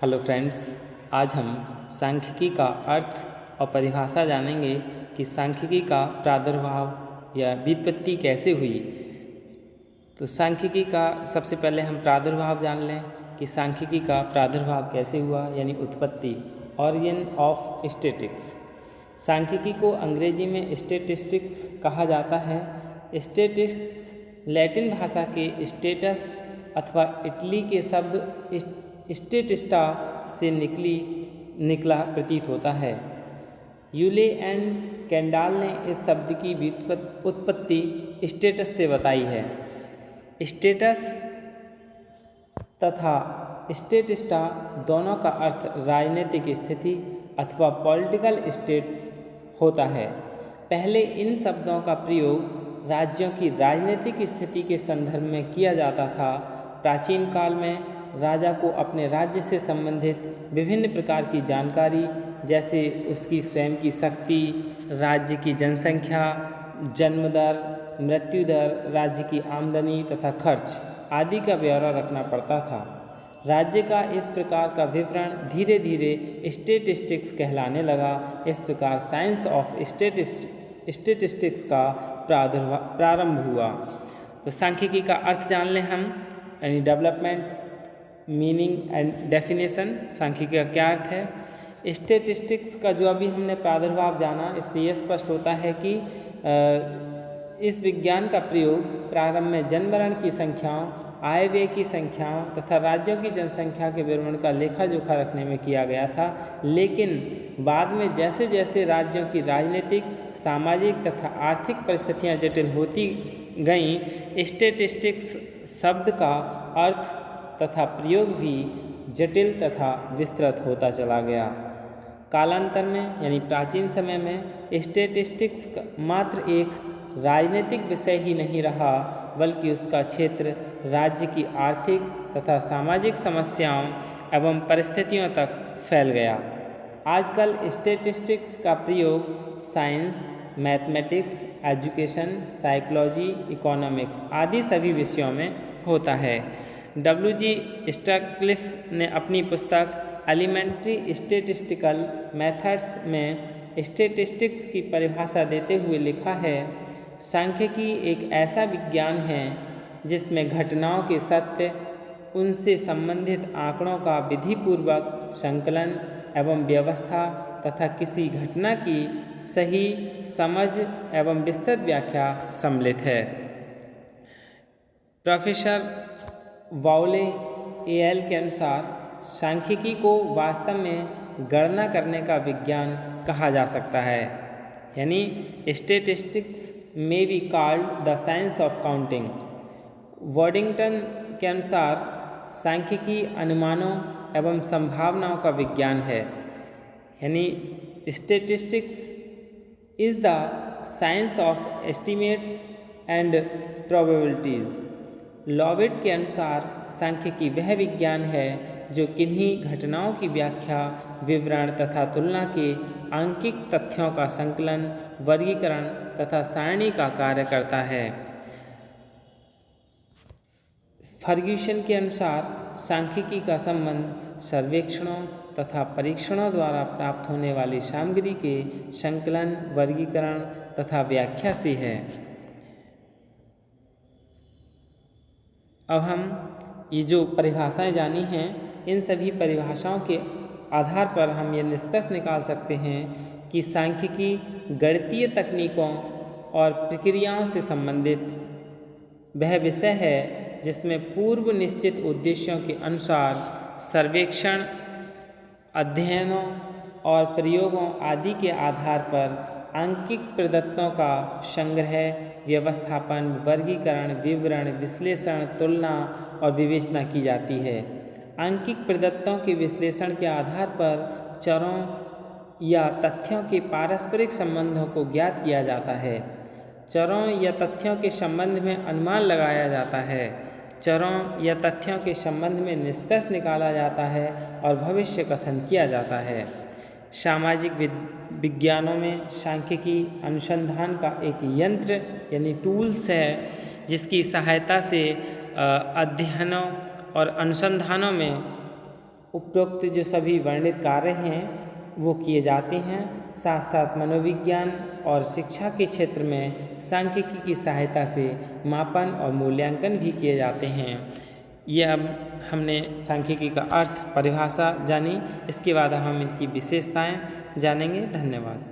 Hello friends, आज हम सांख्यिकी का अर्थ और परिभाषा जानेंगे कि सांख्यिकी का प्रादुर्भाव या व्युत्पत्ति कैसे हुई। तो सांख्यिकी का सबसे पहले हम प्रादुर्भाव जान लें कि सांख्यिकी का प्रादुर्भाव कैसे हुआ, यानी उत्पत्ति। Origin of statistics. सांख्यिकी को अंग्रेजी में स्टैटिस्टिक्स कहा जाता है। स्टैटिस्टिक्स लैटिन भाषा के स्टेटस अथवा इटली के शब्द स्टेटिस्टा से निकला प्रतीत होता है। यूले एंड कैंडाल ने इस शब्द की उत्पत्ति स्टेटस से बताई है। स्टेटस तथा स्टेटिस्टा दोनों का अर्थ राजनीतिक स्थिति अथवा पॉलिटिकल स्टेट होता है। पहले इन शब्दों का प्रयोग राज्यों की राजनीतिक स्थिति के संदर्भ में किया जाता था। प्राचीन काल में राजा को अपने राज्य से संबंधित विभिन्न प्रकार की जानकारी, जैसे उसकी स्वयं की शक्ति, राज्य की जनसंख्या, जन्म दर, मृत्यु दर, राज्य की आमदनी तथा खर्च आदि का ब्यौरा रखना पड़ता था। राज्य का इस प्रकार का विवरण धीरे धीरे स्टैटिस्टिक्स कहलाने लगा। इस प्रकार साइंस ऑफ स्टैटिस्टिक्स का प्रारंभ हुआ। तो सांख्यिकी का अर्थ जान लें हम, यानी डेवलपमेंट, मीनिंग एंड डेफिनेशन। सांख्यिकी का क्या अर्थ है? स्टैटिस्टिक्स का जो अभी हमने प्रादुर्भाव जाना, इससे यह स्पष्ट होता है कि इस विज्ञान का प्रयोग प्रारंभ में जनगणना की संख्याओं, आय व्यय की संख्याओं तथा राज्यों की जनसंख्या के विवरण का लेखा जोखा रखने में किया गया था। लेकिन बाद में जैसे जैसे राज्यों की राजनीतिक, सामाजिक तथा आर्थिक परिस्थितियां जटिल होती गईं, स्टैटिस्टिक्स शब्द का अर्थ तथा प्रयोग भी जटिल तथा विस्तृत होता चला गया। कालांतर में, यानी प्राचीन समय में, स्टैटिस्टिक्स मात्र एक राजनीतिक विषय ही नहीं रहा, बल्कि उसका क्षेत्र राज्य की आर्थिक तथा सामाजिक समस्याओं एवं परिस्थितियों तक फैल गया। आजकल स्टैटिस्टिक्स का प्रयोग science, mathematics, education, psychology, economics आदि सभी विषयों में होता है। W.G. स्टैटक्लिफ ने अपनी पुस्तक एलिमेंट्री स्टैटिस्टिकल मेथड्स में स्टैटिस्टिक्स की परिभाषा देते हुए लिखा है, सांख्यिकी एक ऐसा विज्ञान है जिसमें घटनाओं के सत्य, उनसे संबंधित आंकड़ों का विधिपूर्वक संकलन एवं व्यवस्था तथा किसी घटना की सही समझ एवं विस्तृत व्याख्या सम्मिलित है। प्रोफेसर वाउले एल के अनुसार सांख्यिकी को वास्तव में गणना करने का विज्ञान कहा जा सकता है, यानी statistics may be called the science of counting. Waddington के अनुसार सांख्यिकी अनुमानों एवं संभावनाओं का विज्ञान है, यानी statistics is the science of estimates and probabilities. Lovitt के अनुसार सांख्यिकी वह विज्ञान है जो किन्हीं घटनाओं की व्याख्या, विवरण तथा तुलना के आंकिक तथ्यों का संकलन, वर्गीकरण तथा सारणी का कार्य करता है। फर्ग्यूसन के अनुसार सांख्यिकी का संबंध सर्वेक्षणों तथा परीक्षणों द्वारा प्राप्त होने वाली सामग्री के संकलन, वर्गीकरण तथा व्याख्या से है। अब हम ये जो परिभाषाएं जानी हैं, इन सभी परिभाषाओं के आधार पर हम ये निष्कर्ष निकाल सकते हैं कि सांख्यिकी गणितीय तकनीकों और प्रक्रियाओं से संबंधित वह विषय है जिसमें पूर्व निश्चित उद्देश्यों के अनुसार सर्वेक्षण, अध्ययनों और प्रयोगों आदि के आधार पर आंकिक प्रदत्तों का संग्रह, व्यवस्थापन, वर्गीकरण, विवरण, विश्लेषण, तुलना और विवेचना की जाती है। आंकिक प्रदत्तों के विश्लेषण के आधार पर चरों या तथ्यों के पारस्परिक संबंधों को ज्ञात किया जाता है। चरों या तथ्यों के संबंध में अनुमान लगाया जाता है। चरों या तथ्यों के संबंध में निष्कर्ष निकाला जाता है और भविष्य कथन किया जाता है। सामाजिक विज्ञानों में सांख्यिकी अनुसंधान का एक यंत्र यानी टूल्स है, जिसकी सहायता से अध्ययनों और अनुसंधानों में उपरोक्त जो सभी वर्णित कार्य हैं वो किए जाते हैं। साथ साथ मनोविज्ञान और शिक्षा के क्षेत्र में सांख्यिकी की सहायता से मापन और मूल्यांकन भी किए जाते हैं। यह अब हमने सांख्यिकी का अर्थ, परिभाषा जानी। इसके बाद हम इसकी विशेषताएं जानेंगे। धन्यवाद।